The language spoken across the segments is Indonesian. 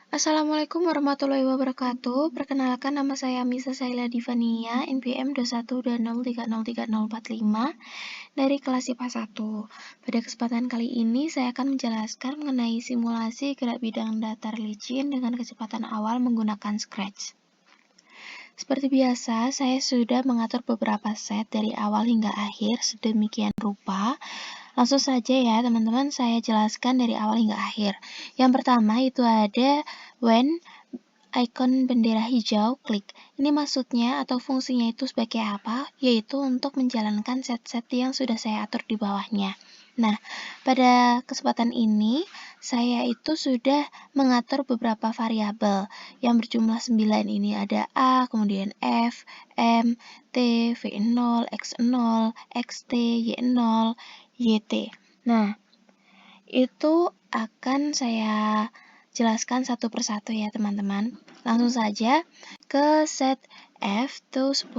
Assalamualaikum warahmatullahi wabarakatuh. Perkenalkan, nama saya Misa Saila Divania, NPM 2120303045 dari kelas IPA 1. Pada kesempatan kali ini saya akan menjelaskan mengenai simulasi gerak bidang datar licin dengan kecepatan awal menggunakan Scratch. Seperti biasa, saya sudah mengatur beberapa set dari awal hingga akhir sedemikian rupa. Langsung saja ya teman-teman, saya jelaskan dari awal hingga akhir. Yang pertama itu ada when icon bendera hijau, klik. Ini maksudnya atau fungsinya itu sebagai apa? Yaitu untuk menjalankan set-set yang sudah saya atur di bawahnya. Nah, pada kesempatan ini, saya itu sudah mengatur beberapa variabel yang berjumlah 9 ini. Ada A, kemudian F, M, T, V0, X0, XT, Y0, YT. Nah, itu akan saya jelaskan satu persatu ya teman-teman. Langsung saja ke set F to 10.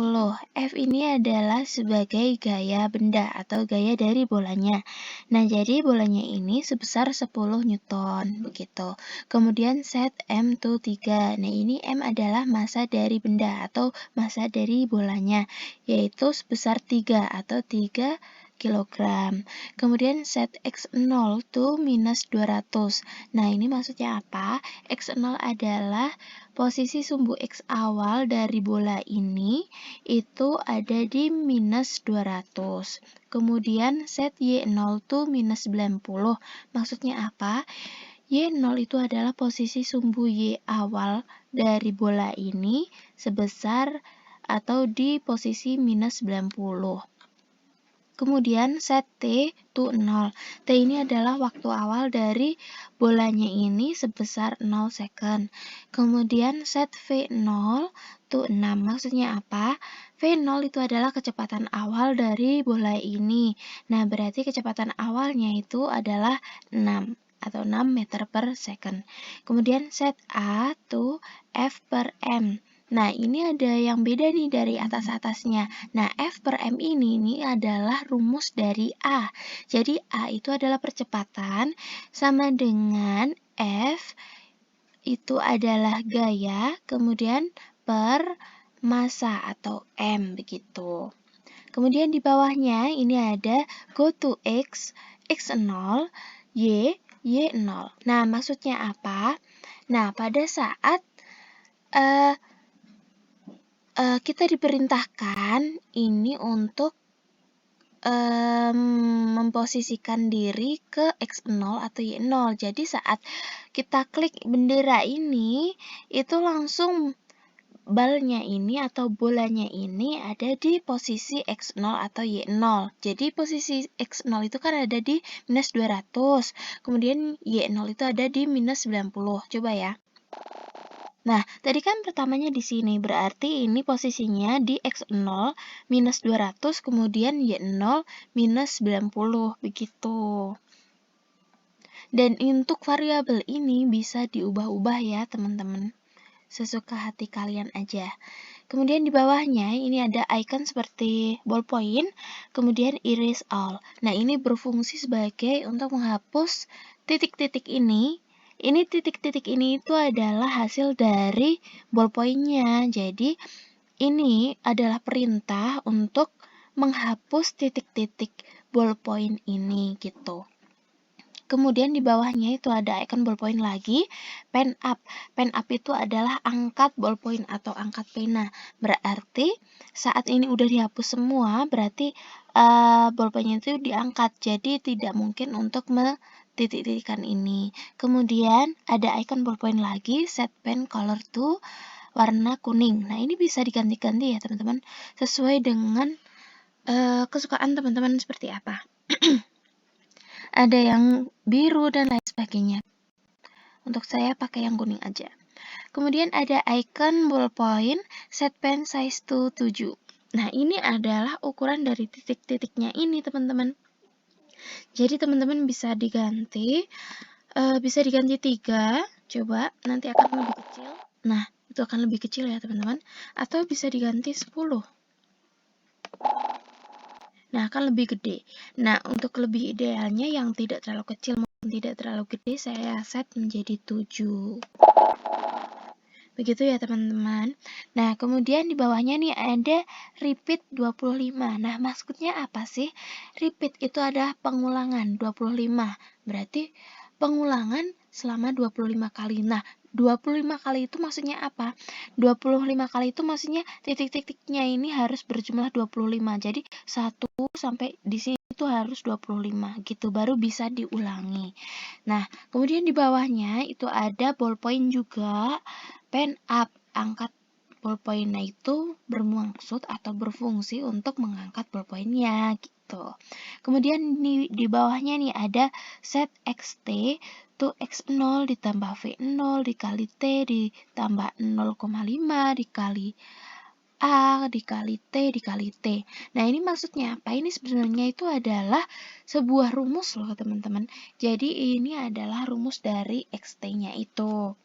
F ini adalah sebagai gaya benda atau gaya dari bolanya. Nah, jadi bolanya ini sebesar 10 Newton begitu. Kemudian set M to 3. Nah, ini M adalah massa dari benda atau massa dari bolanya, yaitu sebesar 3 atau 3 kilogram. Kemudian set X0 to minus 200. Nah, ini maksudnya apa? X0 adalah posisi sumbu X awal dari bola ini itu ada di minus 200. Kemudian set Y0 to minus 90. Maksudnya apa? Y0 itu adalah posisi sumbu Y awal dari bola ini sebesar atau di posisi minus 90. Kemudian set T to 0. T ini adalah waktu awal dari bolanya ini sebesar 0 second. Kemudian set V0 to 6. Maksudnya apa? V0 itu adalah kecepatan awal dari bola ini. Nah, berarti kecepatan awalnya itu adalah 6 atau 6 meter per second. Kemudian set A to F per M. Nah, ini ada yang beda nih dari atas-atasnya. Nah, F per M ini adalah rumus dari A. Jadi, A itu adalah percepatan sama dengan F itu adalah gaya, kemudian per massa atau M begitu. Kemudian di bawahnya ini ada go to X, X0, Y, Y0. Nah, maksudnya apa? Nah, pada saat kita diperintahkan ini untuk memposisikan diri ke X0 atau Y0. Jadi saat kita klik bendera ini, itu langsung balnya ini atau bolanya ini ada di posisi X0 atau Y0. Jadi posisi X0 itu kan ada di minus 200, kemudian Y0 itu ada di minus 90. Coba ya. Nah, tadi kan pertamanya di sini, berarti ini posisinya di X0 minus 200, kemudian Y0 minus 90, begitu. Dan untuk variabel ini bisa diubah-ubah ya teman-teman, sesuka hati kalian aja. Kemudian di bawahnya ini ada icon seperti ballpoint, kemudian erase all. Nah, ini berfungsi sebagai untuk menghapus titik-titik ini. Ini titik-titik ini itu adalah hasil dari ballpointnya. Jadi, ini adalah perintah untuk menghapus titik-titik ballpoint ini gitu. Kemudian di bawahnya itu ada icon ballpoint lagi, pen up. Pen up itu adalah angkat ballpoint atau angkat pena. Berarti saat ini udah dihapus semua, berarti ballpointnya itu diangkat. Jadi tidak mungkin untuk titik-titikan ini. Kemudian ada icon ballpoint lagi, set pen color to warna kuning. Nah, ini bisa diganti-ganti ya teman-teman, sesuai dengan kesukaan teman-teman seperti apa. Ada yang biru dan lain sebagainya. Untuk saya pakai yang kuning aja. Kemudian ada icon ballpoint set pen size to 7. Nah, ini adalah ukuran dari titik-titiknya ini, teman-teman. Jadi, teman-teman bisa diganti 3, coba nanti akan lebih kecil. Nah, itu akan lebih kecil ya, teman-teman. Atau bisa diganti 10. Nah, akan lebih gede. Nah, untuk lebih idealnya yang tidak terlalu kecil maupun tidak terlalu gede, saya set menjadi 7. Begitu ya teman-teman. Nah, kemudian di bawahnya nih ada repeat 25. Nah, maksudnya apa sih? Repeat itu adalah pengulangan 25. Berarti pengulangan selama 25 kali. Nah, 25 kali itu maksudnya apa? 25 kali itu maksudnya titik-titiknya ini harus berjumlah 25. Jadi 1 sampai di sini itu harus 25 gitu, baru bisa diulangi. Nah, kemudian di bawahnya itu ada ballpoint juga. Pen up, angkat ballpointnya itu bermaksud atau berfungsi untuk mengangkat ballpointnya gitu. Kemudian di bawahnya nih ada set xt to x0 ditambah v0 dikali t ditambah 0,5 dikali a dikali t dikali t. Nah, ini maksudnya apa? Ini sebenarnya itu adalah sebuah rumus loh teman-teman. Jadi ini adalah rumus dari xt-nya itu.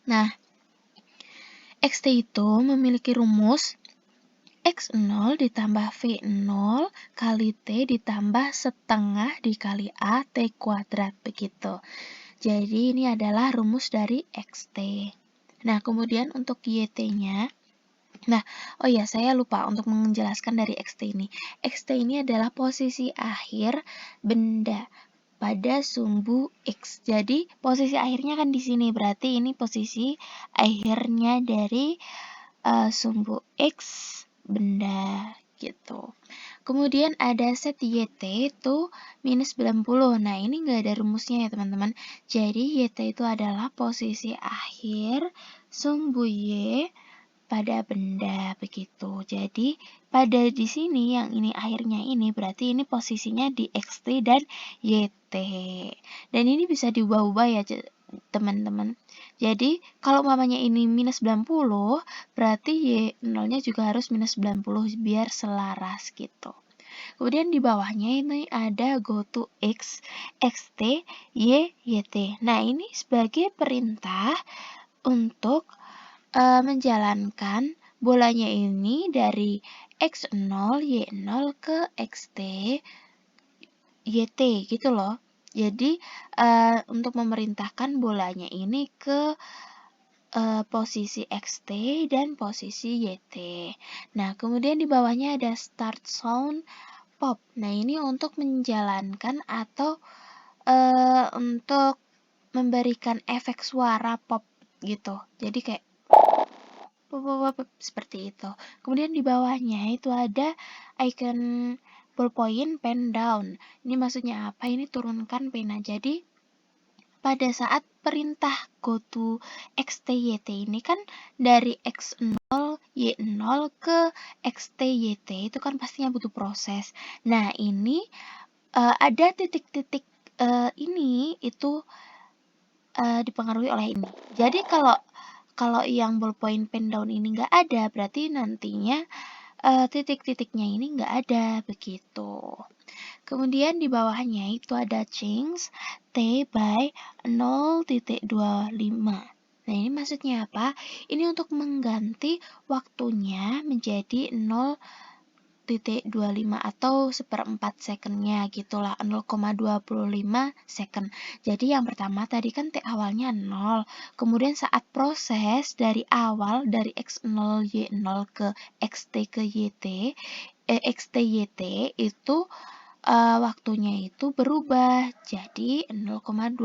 Nah, xt itu memiliki rumus x0 ditambah v0 kali t ditambah setengah dikali a t kuadrat begitu. Jadi ini adalah rumus dari xt. Nah, kemudian untuk yt-nya, oh ya, saya lupa untuk menjelaskan dari xt ini. Xt ini adalah posisi akhir benda pada sumbu X. Jadi posisi akhirnya kan di sini, berarti ini posisi akhirnya dari sumbu X benda gitu. Kemudian ada set YT itu minus 90. Nah, ini nggak ada rumusnya ya teman-teman. Jadi YT itu adalah posisi akhir sumbu Y pada benda begitu. Jadi pada di sini yang ini akhirnya ini berarti ini posisinya di xt dan yt. Dan ini bisa diubah-ubah ya teman-teman. Jadi kalau mamanya ini minus 90 berarti y0-nya juga harus minus 90 biar selaras gitu. Kemudian di bawahnya ini ada go to x, xt, y, yt. Nah, ini sebagai perintah untuk menjalankan bolanya ini dari x0, y0 ke xt, yt gitu loh. Jadi untuk memerintahkan bolanya ini ke posisi xt dan posisi yt. Nah, kemudian di bawahnya ada start sound pop. Nah, ini untuk menjalankan atau untuk memberikan efek suara pop gitu. Jadi kayak seperti itu. Kemudian di bawahnya itu ada icon ballpoint pen down. Ini maksudnya apa? Ini turunkan pena. Jadi pada saat perintah go to xtyt ini kan dari x0 y0 ke xtyt itu kan pastinya butuh proses. Nah, ini ada titik-titik ini itu dipengaruhi oleh ini. Jadi kalau yang ballpoint pen down ini nggak ada, berarti nantinya titik-titiknya ini nggak ada, begitu. Kemudian di bawahnya itu ada change t by 0.25. Nah, ini maksudnya apa? Ini untuk mengganti waktunya menjadi 0.25 atau 1/4 secondnya gitulah, 0,25 second. Jadi yang pertama tadi kan T awalnya 0, kemudian saat proses dari awal dari X0 Y0 ke XT ke YT, XT YT itu waktunya itu berubah jadi 0,25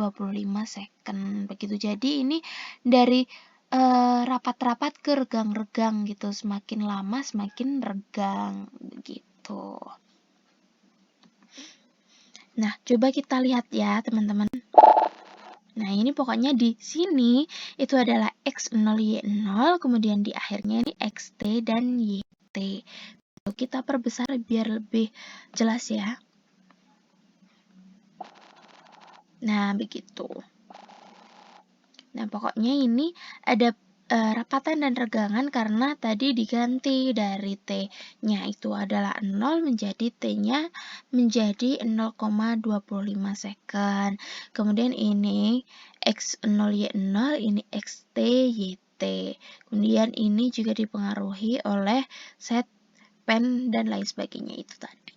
second begitu. Jadi ini dari rapat-rapat ke regang-regang gitu, semakin lama semakin regang begitu. Nah, coba kita lihat ya teman-teman. Nah, ini pokoknya di sini itu adalah x0 y0, kemudian di akhirnya ini xt dan yt. Kita perbesar biar lebih jelas ya. Nah, begitu. Nah, pokoknya ini ada rapatan dan regangan karena tadi diganti dari T-nya itu adalah 0 menjadi T-nya menjadi 0,25 second. Kemudian ini X0 Y0, ini XT YT. Kemudian ini juga dipengaruhi oleh set pen dan lain sebagainya itu tadi.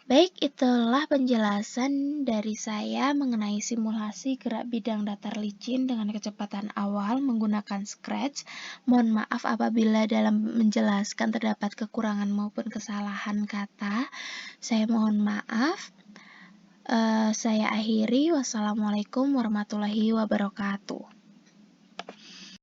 Baik, itulah penjelasan dari saya mengenai simulasi gerak bidang datar licin dengan kecepatan awal menggunakan Scratch. Mohon maaf apabila dalam menjelaskan terdapat kekurangan maupun kesalahan kata. Saya mohon maaf. Saya akhiri. Wassalamualaikum warahmatullahi wabarakatuh.